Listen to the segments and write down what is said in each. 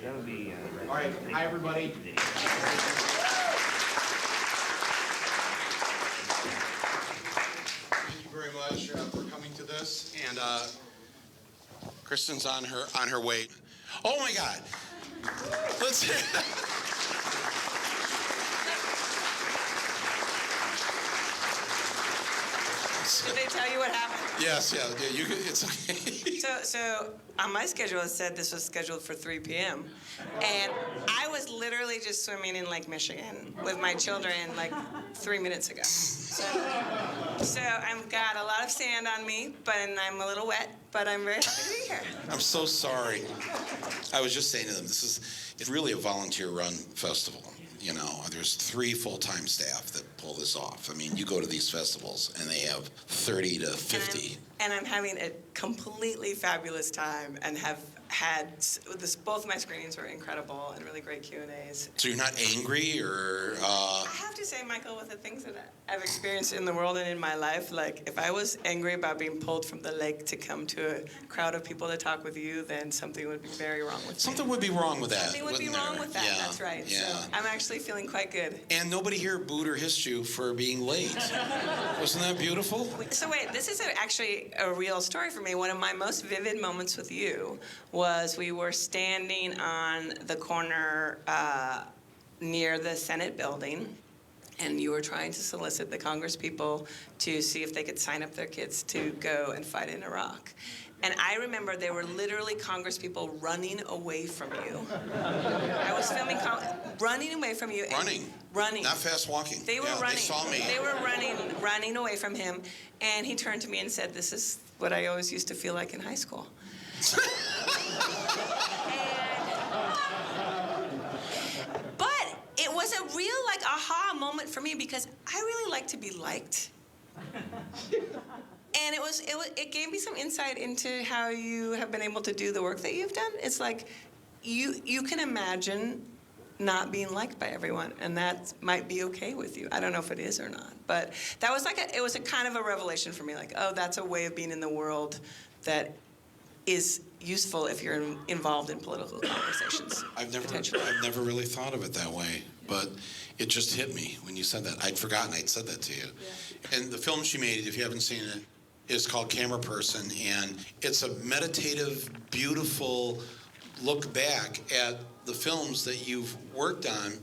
That would be. All right. Hi, everybody. Thank you very much for coming to this. And Kristen's on her way. Oh my God. Let's. Did they tell you what happened? Yes, yeah. It's okay. So on my schedule, it said this was scheduled for 3 p.m. And I was literally just swimming in Lake Michigan with my children like 3 minutes ago. So I've got a lot of sand on me, and I'm a little wet, but I'm very happy to be here. I'm so sorry. I was just saying to them, it's really a volunteer-run festival. You know, there's 3 full-time staff that pull this off. I mean, you go to these festivals, and they have 30 to 50. And I'm having a completely fabulous time and have had this. Both my screenings were incredible and really great Q&As. So you're not angry or? I have to say, Michael, with the things that I've experienced in the world and in my life, like if I was angry about being pulled from the lake to come to a crowd of people to talk with you, then something would be very wrong with me. Something would be wrong with that. Something would be wrong with that. Yeah. That's right. Yeah. So I'm actually feeling quite good. And nobody here booed or hissed you for being late. Wasn't that beautiful? So wait, this is actually a real story for me. One of my most vivid moments with you was we were standing on the corner near the Senate building, and you were trying to solicit the Congress people to see if they could sign up their kids to go and fight in Iraq. And I remember there were literally Congress people running away from you. I was filming, running away from you. Running. Not fast walking. They were running. They saw me. They were running away from him. And he turned to me and said, "This is what I always used to feel like in high school." But it was a real aha moment for me because I really like to be liked. And it gave me some insight into how you have been able to do the work that you've done. It's like you can imagine not being liked by everyone, and that might be okay with you. I don't know if it is or not, but that was it was a kind of a revelation for me. Like, oh, that's a way of being in the world that is useful if you're involved in political conversations. I've never really thought of it that way, but it just hit me when you said that. I'd forgotten I'd said that to you. Yeah. And the film she made, if you haven't seen it, is called Cameraperson, and it's a meditative, beautiful look back at the films that you've worked on,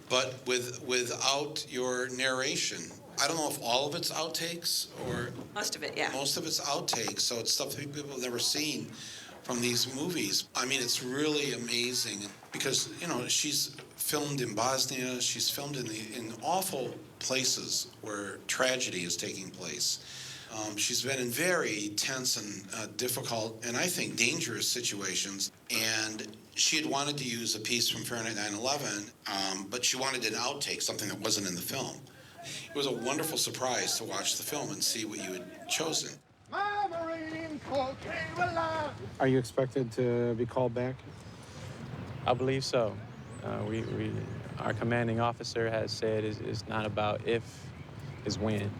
but without your narration. I don't know if all of it's outtakes or... Most of it, yeah. Most of it's outtakes, so it's stuff that people have never seen from these movies. I mean, it's really amazing because, you know, she's filmed in Bosnia, she's filmed in awful places where tragedy is taking place. She's been in very tense and difficult and I think dangerous situations. And she had wanted to use a piece from Fahrenheit 9/11, but she wanted an outtake, something that wasn't in the film. It was a wonderful surprise to watch the film and see what you had chosen. Are you expected to be called back? I believe so. Our commanding officer has said it's not about if, it's when.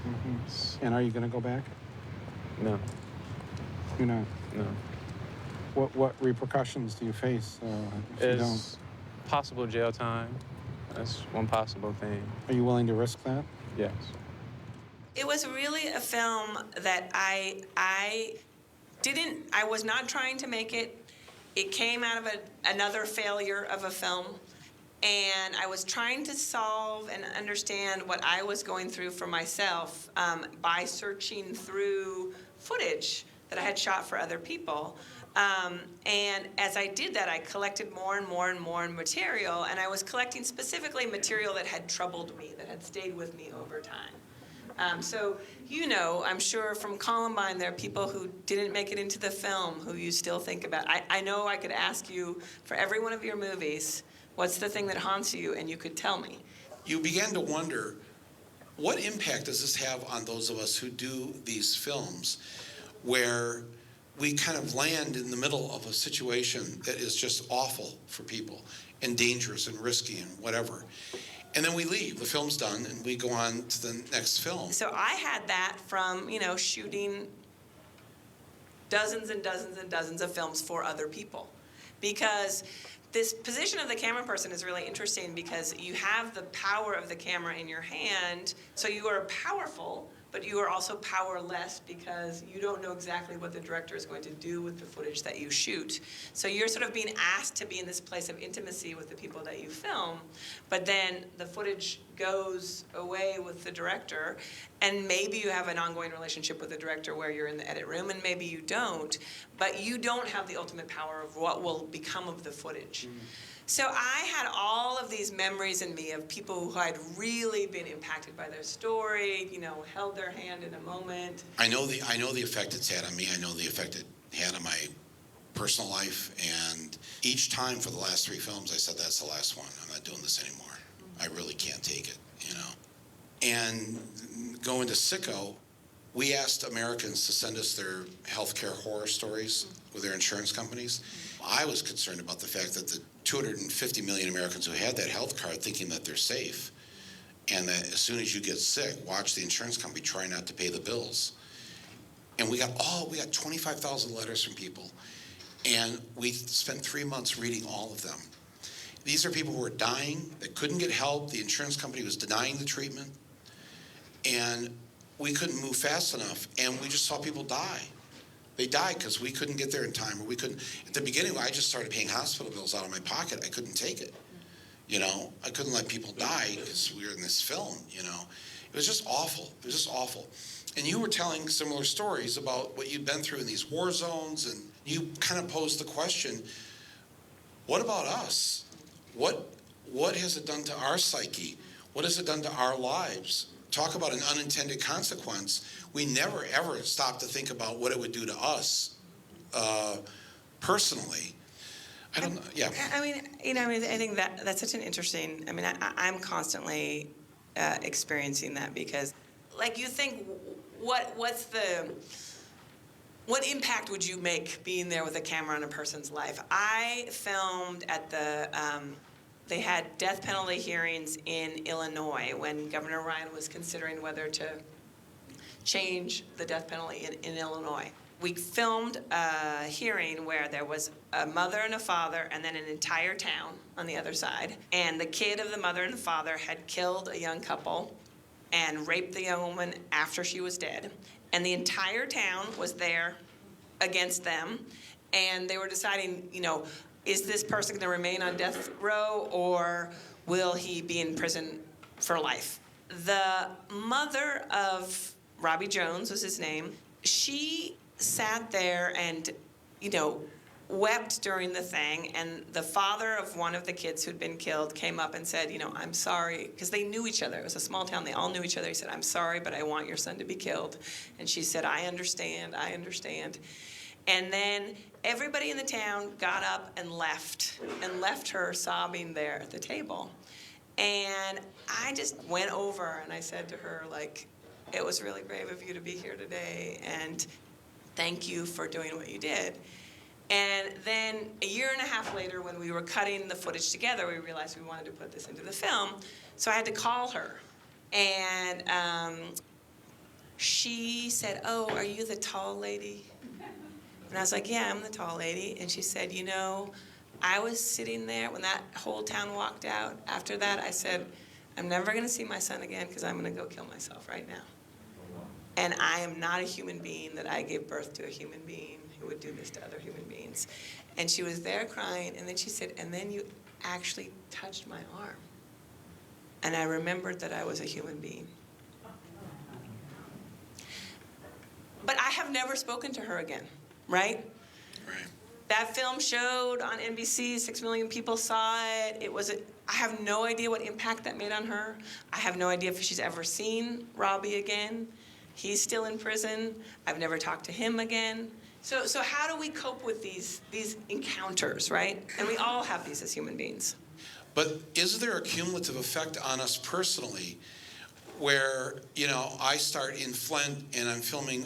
Mm-hmm. And are you going to go back? No. You're not? No. What repercussions do you face if you don't? Possible jail time. That's one possible thing. Are you willing to risk that? Yes. It was really a film that I was not trying to make it. It came out of another failure of a film. And I was trying to solve and understand what I was going through for myself by searching through footage that I had shot for other people. And as I did that, I collected more and more material, and I was collecting specifically material that had troubled me, that had stayed with me over time. So, you know, I'm sure from Columbine, there are people who didn't make it into the film who you still think about. I know I could ask you for every one of your movies, what's the thing that haunts you, and you could tell me. You began to wonder, what impact does this have on those of us who do these films where we kind of land in the middle of a situation that is just awful for people and dangerous and risky and whatever. And then we leave, the film's done, and we go on to the next film. So I had that from, you know, shooting dozens and dozens and dozens of films for other people. because this position of the camera person is really interesting because you have the power of the camera in your hand, so you are powerful, but you are also powerless because you don't know exactly what the director is going to do with the footage that you shoot. So you're sort of being asked to be in this place of intimacy with the people that you film, but then the footage goes away with the director, and maybe you have an ongoing relationship with the director where you're in the edit room, and maybe you don't, but you don't have the ultimate power of what will become of the footage. So I had all of these memories in me of people who had really been impacted by their story, you know, held their hand in a moment. I know the effect it's had on me. I know the effect it had on my personal life. And each time for the last 3 films, I said, that's the last one. I'm not doing this anymore. I really can't take it, you know. And going to Sicko, we asked Americans to send us their healthcare horror stories with their insurance companies. I was concerned about the fact that the 250 million Americans who had that health card thinking that they're safe, and that as soon as you get sick, watch the insurance company try not to pay the bills. And we got 25,000 letters from people, and we spent 3 months reading all of them. These are people who were dying, that couldn't get help, the insurance company was denying the treatment, and we couldn't move fast enough, and we just saw people die. They died because we couldn't get there in time, or we couldn't. At the beginning, I just started paying hospital bills out of my pocket. I couldn't take it. You know, I couldn't let people die because we were in this film, you know. It was just awful. It was just awful. And you were telling similar stories about what you'd been through in these war zones, and you kind of posed the question, what about us? What has it done to our psyche? What has it done to our lives? Talk about an unintended consequence. We never, ever stop to think about what it would do to us personally. I don't know. Yeah. I mean, you know, I think that's such an interesting. I mean, I'm constantly experiencing that because, like, you think, what impact would you make being there with a camera on a person's life? I filmed at the. They had death penalty hearings in Illinois when Governor Ryan was considering whether to change the death penalty in Illinois. We filmed a hearing where there was a mother and a father and then an entire town on the other side. And the kid of the mother and the father had killed a young couple and raped the young woman after she was dead. And the entire town was there against them. And they were deciding, you know, is this person going to remain on death row or will he be in prison for life? The mother of Robbie Jones was his name. She sat there and, you know, wept during the thing. And the father of one of the kids who'd been killed came up and said, you know, I'm sorry, because they knew each other. It was a small town. They all knew each other. He said, I'm sorry, but I want your son to be killed. And she said, I understand. And then everybody in the town got up and left her sobbing there at the table. And I just went over and I said to her, like, it was really brave of you to be here today, and thank you for doing what you did. And then a year and a half later, when we were cutting the footage together, we realized we wanted to put this into the film. So I had to call her. And she said, oh, are you the tall lady? And I was like, yeah, I'm the tall lady. And she said, you know, I was sitting there when that whole town walked out. After that, I said, I'm never going to see my son again because I'm going to go kill myself right now. And I am not a human being that I gave birth to a human being who would do this to other human beings. And she was there crying. And then she said, and then you actually touched my arm. And I remembered that I was a human being. But I have never spoken to her again. Right? Right. That film showed on NBC. 6 million people saw it. I have no idea what impact that made on her. I have no idea if she's ever seen Robbie again. He's still in prison. I've never talked to him again. So how do we cope with these encounters, right? And we all have these as human beings. But is there a cumulative effect on us personally where, you know, I start in Flint and I'm filming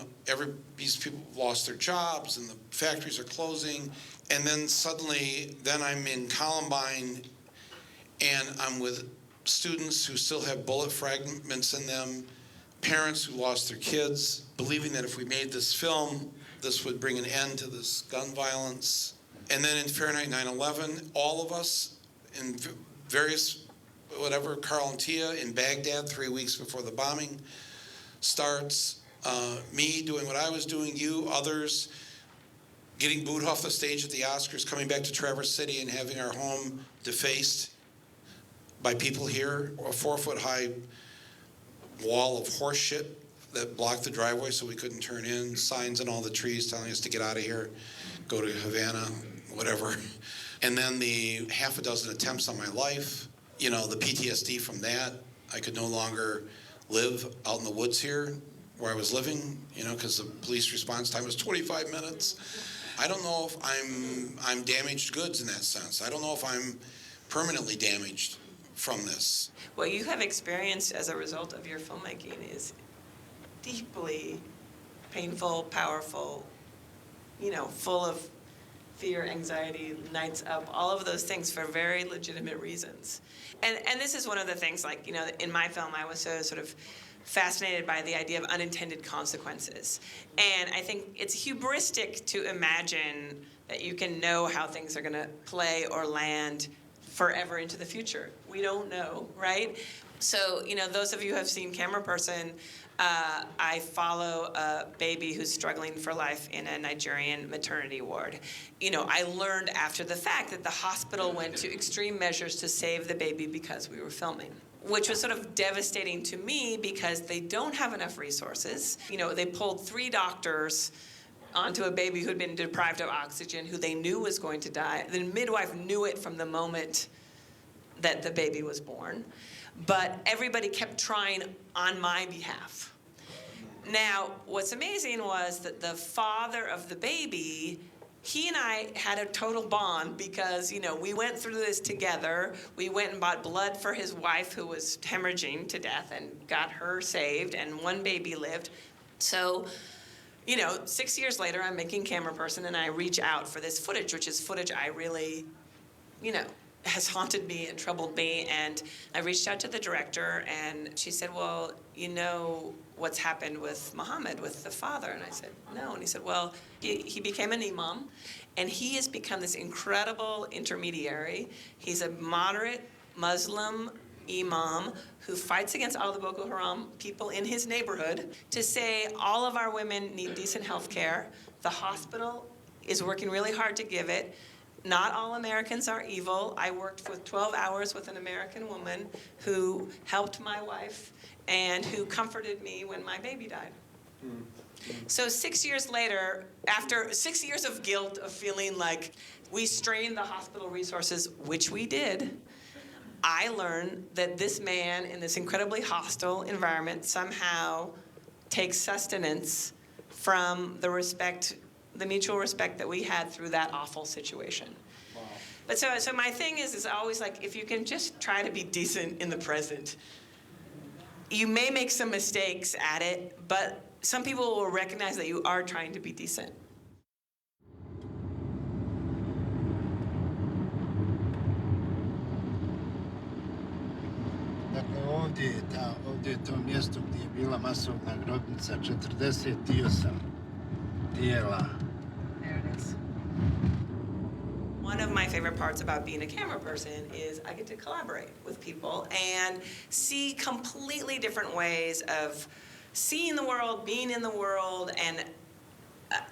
these people have lost their jobs and the factories are closing, and then suddenly I'm in Columbine and I'm with students who still have bullet fragments in them, parents who lost their kids, believing that if we made this film, this would bring an end to this gun violence. And then in Fahrenheit 9/11, all of us in various, whatever, Carl and Tia in Baghdad 3 weeks before the bombing starts, me doing what I was doing, you, others, getting booed off the stage at the Oscars, coming back to Traverse City and having our home defaced by people here, a 4-foot-high wall of horse shit that blocked the driveway so we couldn't turn in, signs on all the trees telling us to get out of here, go to Havana, whatever. And then the half a dozen attempts on my life, you know, the PTSD from that. I could no longer live out in the woods here where I was living, you know, because the police response time was 25 minutes. I don't know if I'm damaged goods in that sense. I don't know if I'm permanently damaged from this. What you have experienced as a result of your filmmaking is deeply painful, powerful, you know, full of fear, anxiety, nights up, all of those things for very legitimate reasons. And this is one of the things, like, you know, in my film, I was so sort of fascinated by the idea of unintended consequences. And I think it's hubristic to imagine that you can know how things are going to play or land forever into the future. We don't know, right? So, you know, those of you who have seen Cameraperson, I follow a baby who's struggling for life in a Nigerian maternity ward. You know, I learned after the fact that the hospital went to extreme measures to save the baby because we were filming, which was sort of devastating to me because they don't have enough resources. You know, they pulled 3 doctors onto a baby who'd been deprived of oxygen, who they knew was going to die. The midwife knew it from the moment that the baby was born. But everybody kept trying on my behalf. Now, what's amazing was that the father of the baby, he and I had a total bond because, you know, we went through this together. We went and bought blood for his wife who was hemorrhaging to death and got her saved, and one baby lived. So, you know, 6 years later, I'm making Cameraperson, and I reach out for this footage, which is footage I really, you know, has haunted me and troubled me. And I reached out to the director, and she said, well, you know what's happened with Muhammad, with the father? And I said, no. And he said, well, he became an imam, and he has become this incredible intermediary. He's a moderate Muslim imam who fights against all the Boko Haram people in his neighborhood to say all of our women need decent health care. The hospital is working really hard to give it. Not all Americans are evil. I worked for 12 hours with an American woman who helped my wife and who comforted me when my baby died. So 6 years later, after 6 years of guilt, of feeling like we strained the hospital resources, which we did, I learned that this man in this incredibly hostile environment somehow takes sustenance from the mutual respect that we had through that awful situation. Wow. But so my thing is always like, if you can just try to be decent in the present, you may make some mistakes at it, but some people will recognize that you are trying to be decent. Dakle, ovdje je to mjesto gdje je bila masovna grobnica, 48 tijela. There it is. One of my favorite parts about being a camera person is I get to collaborate with people and see completely different ways of seeing the world, being in the world, and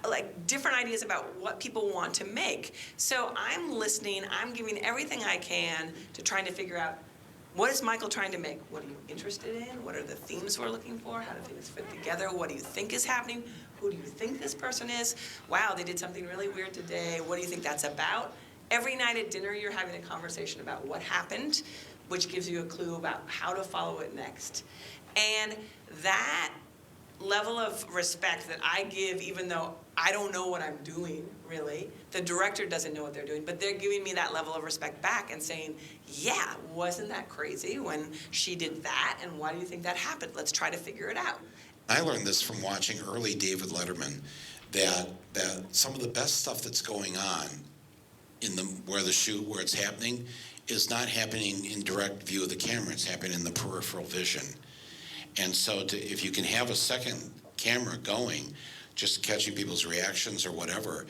like different ideas about what people want to make. So I'm listening, I'm giving everything I can to trying to figure out, what is Michael trying to make? What are you interested in? What are the themes we're looking for? How do things fit together? What do you think is happening? Who do you think this person is? Wow, they did something really weird today. What do you think that's about? Every night at dinner, you're having a conversation about what happened, which gives you a clue about how to follow it next. And that level of respect that I give, even though I don't know what I'm doing, really. The director doesn't know what they're doing, but they're giving me that level of respect back and saying, yeah, wasn't that crazy when she did that? And why do you think that happened? Let's try to figure it out. I learned this from watching early David Letterman, that some of the best stuff that's going on in where it's happening is not happening in direct view of the camera. It's happening in the peripheral vision. And so if you can have a second camera going, just catching people's reactions or whatever,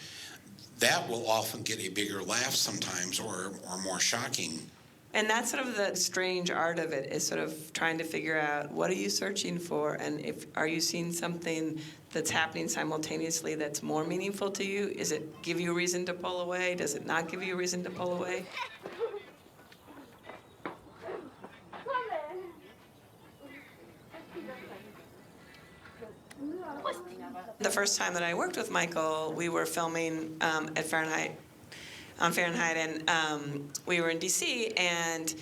that will often get a bigger laugh sometimes, or more shocking. And that's sort of the strange art of it, is sort of trying to figure out, what are you searching for? And are you seeing something that's happening simultaneously that's more meaningful to you? Is it give you a reason to pull away? Does it not give you a reason to pull away? The first time that I worked with Michael, we were filming at Fahrenheit, and we were in D.C., and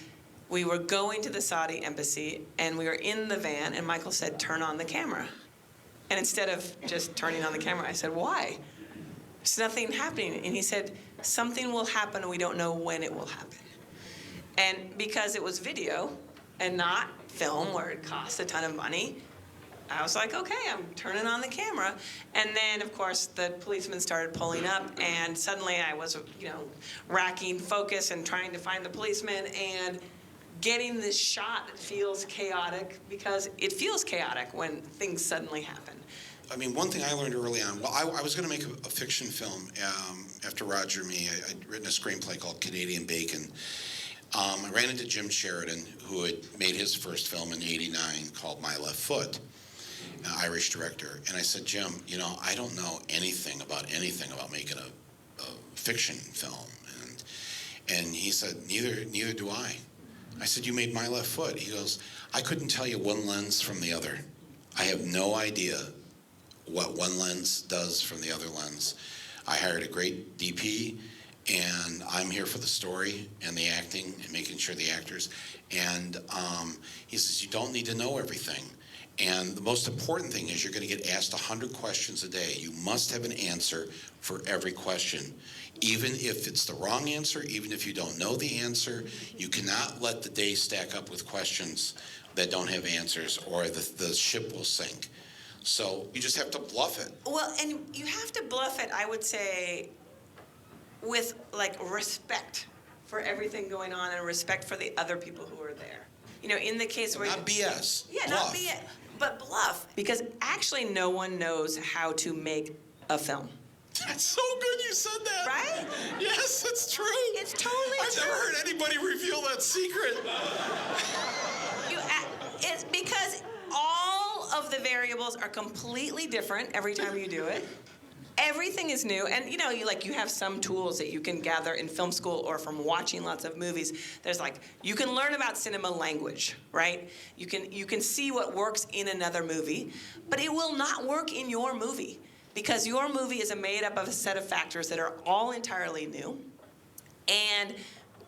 we were going to the Saudi embassy, and we were in the van, and Michael said, turn on the camera. And instead of just turning on the camera, I said, why? There's nothing happening. And he said, something will happen, and we don't know when it will happen. And because it was video and not film, where it costs a ton of money, I was like, okay, I'm turning on the camera. And then, of course, the policeman started pulling up, and suddenly I was, racking focus and trying to find the policeman and getting this shot that feels chaotic, because it feels chaotic when things suddenly happen. I mean, one thing I learned early on, well, I was going to make a fiction film after Roger and me. I'd written a screenplay called Canadian Bacon. I ran into Jim Sheridan, who had made his first film in '89 called My Left Foot. Irish director, and I said, Jim, I don't know anything about making a fiction film, and he said, neither do I. I said, you made My Left Foot. He goes, I couldn't tell you one lens from the other. I have no idea what one lens does from the other lens. I hired a great DP, and I'm here for the story and the acting and making sure the actors, and he says, you don't need to know everything. And the most important thing is you're going to get asked 100 questions a day. You must have an answer for every question. Even if it's the wrong answer, even if you don't know the answer, you cannot let the day stack up with questions that don't have answers, or the ship will sink. So you just have to bluff it. Well, and you have to bluff it, I would say, with respect for everything going on and respect for the other people who are there. In the case where Not BS. Yeah, bluff. not BS, but bluff. Because actually no one knows how to make a film. That's so good you said that. Right? Yes, it's true. It's totally I've true. never heard anybody reveal that secret. It's because all of the variables are completely different every time you do it. Everything is new, and you have some tools that you can gather in film school or from watching lots of movies. There's you can learn about cinema language, right? You can see what works in another movie, but it will not work in your movie, because your movie is made up of a set of factors that are all entirely new, and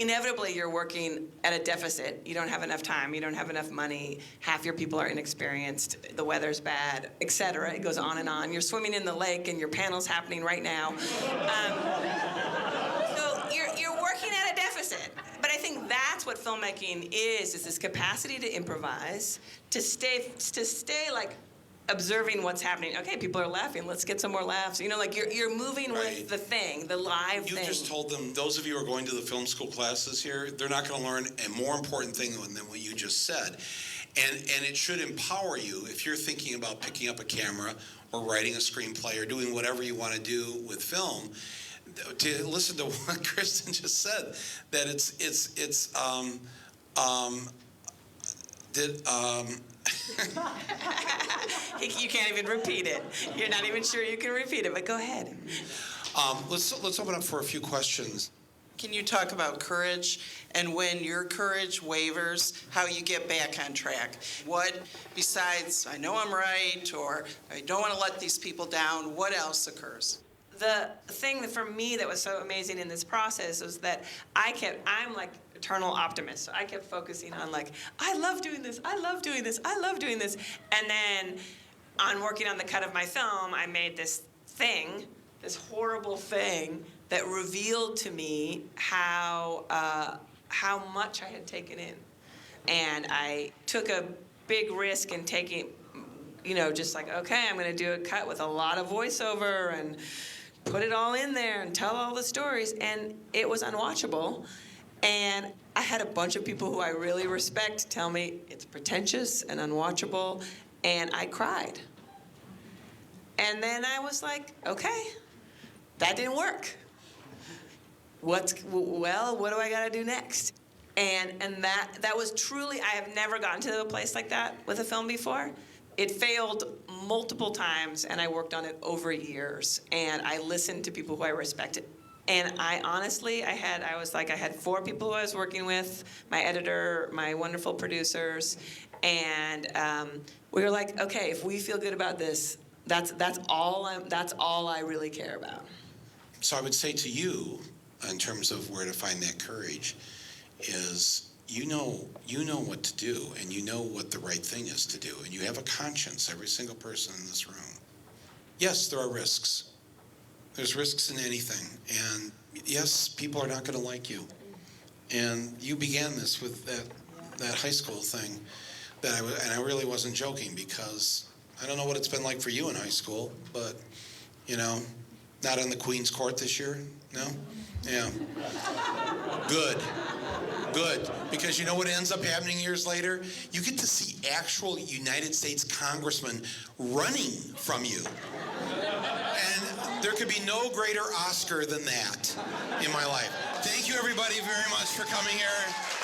inevitably you're working at a deficit. You don't have enough time, you don't have enough money, half your people are inexperienced, the weather's bad, etc. It goes on and on. You're swimming in the lake and your panel's happening right now. So you're working at a deficit. But I think that's what filmmaking is this capacity to improvise, to stay observing what's happening. Okay, people are laughing. Let's get some more laughs. You're moving Right. with the thing, the live You thing. just told them, those of you who are going to the film school classes here, they're not going to learn a more important thing than what you just said. And it should empower you if you're thinking about picking up a camera or writing a screenplay or doing whatever you want to do with film, to listen to what Kristen just said, that You can't even repeat it. You're not even sure you can repeat it, but go ahead. let's open up for a few questions. Can you talk about courage, and when your courage wavers, how you get back on track? What, besides, I know I'm right, or I don't want to let these people down, what else occurs? The thing that for me that was so amazing in this process was that I'm like eternal optimist. So I kept focusing on I love doing this, I love doing this, I love doing this. And then on working on the cut of my film, I made this thing, this horrible thing that revealed to me how much I had taken in. And I took a big risk in taking, okay, I'm going to do a cut with a lot of voiceover and put it all in there and tell all the stories. And it was unwatchable. And I had a bunch of people who I really respect tell me it's pretentious and unwatchable. And I cried. And then I was like, okay, that didn't work. what do I got to do next? And that was truly, I have never gotten to a place like that with a film before. It failed multiple times, and I worked on it over years, and I listened to people who I respected. And I honestly, I had 4 people who I was working with, my editor, my wonderful producers, and we were like, okay, if we feel good about this, that's all I really care about. So I would say to you, in terms of where to find that courage, is you know what to do, and you know what the right thing is to do, and you have a conscience, every single person in this room. Yes, there are risks. There's risks in anything, and yes, people are not going to like you. And you began this with that high school thing, and I really wasn't joking, because I don't know what it's been like for you in high school, but not on the Queen's Court this year, no? Yeah. Good. Because you know what ends up happening years later? You get to see actual United States congressmen running from you. And there could be no greater Oscar than that in my life. Thank you, everybody, very much for coming here.